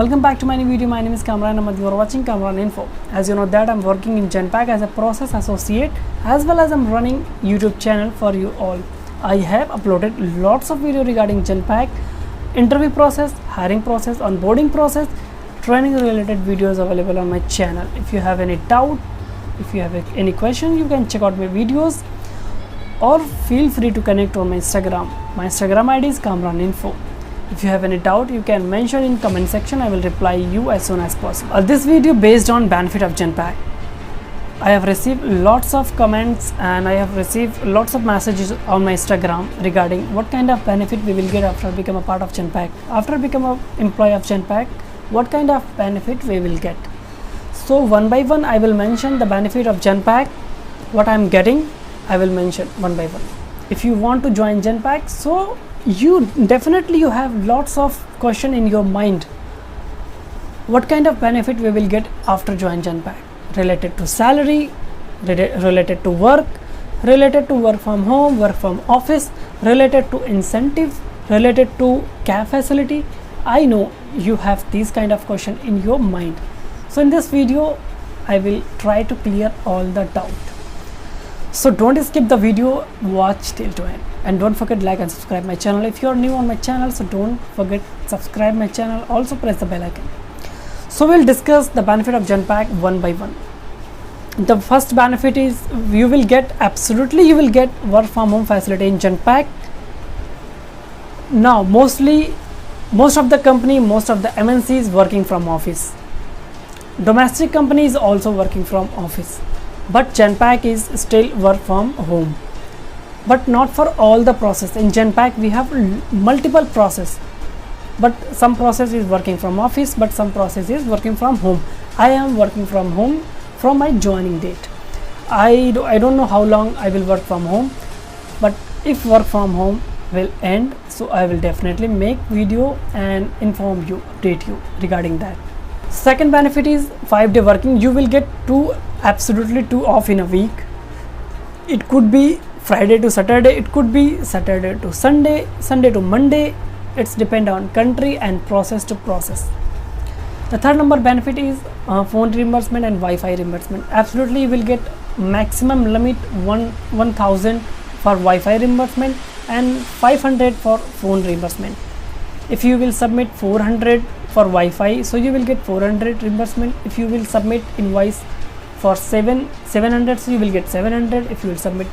Welcome back to my new video. My name is Kamran Ahmad. You are watching Kamran Info. As you know that I'm working in Genpact as a process associate, as well as I'm running YouTube channel for you all. I have uploaded lots of video regarding Genpact, interview process, hiring process, onboarding process, training related videos available on my channel. If you have any doubt, if you have any question, you can check out my videos or feel free to connect on my Instagram. My Instagram ID is Kamran Info. If you have any doubt, you can mention in comment section. I will reply you as soon as possible. This video based on benefit of Genpact. I have received lots of comments and I have received lots of messages on my Instagram regarding what kind of benefit we will get after become a part of Genpact. After become an employee of Genpact, what kind of benefit we will get. So one by one I will mention the benefit of Genpact, what I am getting, I will mention one by one. If you want to join Genpact, so you have lots of question in your mind. What kind of benefit we will get after join Genpact? Related to salary, related to work from home, work from office, related to incentive, related to cab facility. I know you have these kind of question in your mind. So in this video, I will try to clear all the doubt. So don't skip the video, watch till to end. And don't forget like and subscribe my channel. If you are new on my channel, so don't forget subscribe my channel. Also press the bell icon. So we'll discuss the benefit of Genpact one by one. The first benefit is you will get work from home facility in Genpact. Now most of the MNC is working from office. Domestic company is also working from office. But Genpact is still work from home. But not for all the process. In Genpact we have multiple process, but some process is working from office, but some process is working from home. I am working from home from my joining date. I don't know how long I will work from home, but if work from home will end, so I will definitely make video and inform you, update you regarding that. Second benefit is 5-day working. You will get absolutely two off in a week. It could be Friday to Saturday, it could be Saturday to Sunday, Sunday to Monday. It's depend on country and process to process. The third number benefit is phone reimbursement and Wi-Fi reimbursement. Absolutely, you will get maximum limit 1,000 for Wi-Fi reimbursement and 500 for phone reimbursement. If you will submit 400 for Wi-Fi, so you will get 400 reimbursement. If you will submit invoice for 700, so you will get 700. If you will submit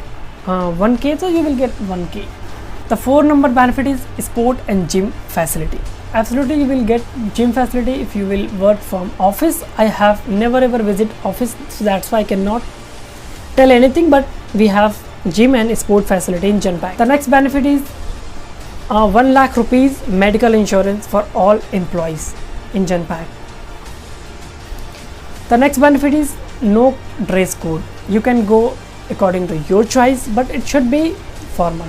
1K, so you will get 1K. The 4 number benefit is sport and gym facility. Absolutely, you will get gym facility if you will work from office. I have never ever visit office, so that's why I cannot tell anything, but we have gym and sport facility in Genpact. The next benefit is 1 lakh rupees medical insurance for all employees in Genpact. The next benefit is no dress code. You can go according to your choice, but it should be formal.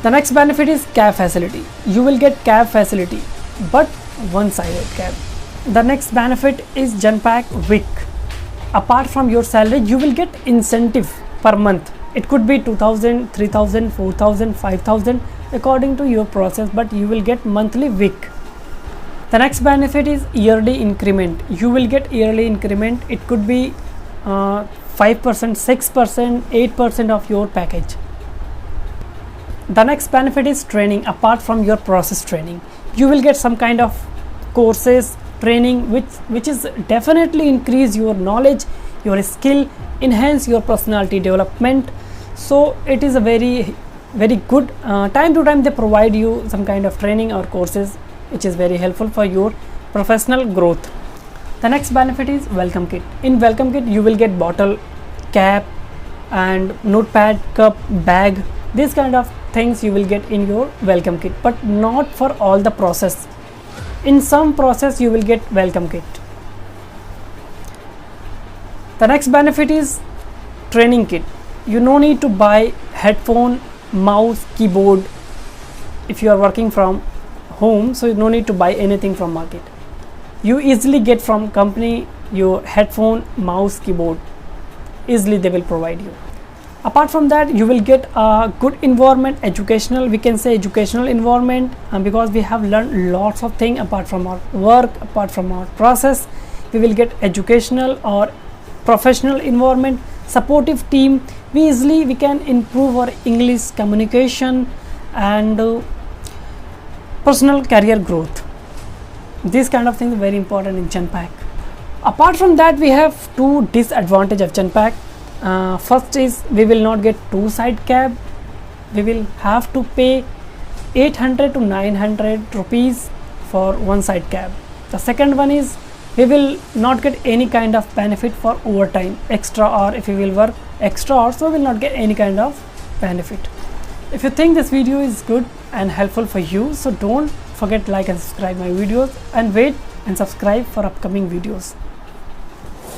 The next benefit is cab facility. You will get cab facility, but one-sided cab. The next benefit is Genpact week. Apart from your salary, you will get incentive per month. It could be 2,000, 3,000, 4,000, 5,000 according to your process, but you will get monthly week. The next benefit is yearly increment. You will get yearly increment. It could be 5%, 6%, 8% of your package. The next benefit is training. Apart from your process training, you will get some kind of courses, training which is definitely increase your knowledge, your skill, enhance your personality development. So it is a very good time to time they provide you some kind of training or courses which is very helpful for your professional growth. The next benefit is welcome kit. In welcome kit you will get bottle, cap and notepad, cup, bag. These kind of things you will get in your welcome kit, but not for all the process. In some process you will get welcome kit. The next benefit is training kit. You no need to buy headphone, mouse, keyboard if you are working from home, so you no need to buy anything from market. You easily get from company your headphone, mouse, keyboard. Easily they will provide you. Apart from that, you will get a good environment, educational, we can say educational environment, because we have learned lots of things apart from our work, apart from our process. We will get educational or professional environment, supportive team. We can improve our English communication and personal career growth. These kind of things are very important in Genpact. Apart from that, we have two disadvantages of Genpact. First is we will not get two-side cab. We will have to pay 800 to 900 rupees for one-side cab. The second one is we will not get any kind of benefit for overtime, extra, or if we will work extra hours, so we will not get any kind of benefit. If you think this video is good and helpful for you, so don't forget like and subscribe my videos, and wait and subscribe for upcoming videos.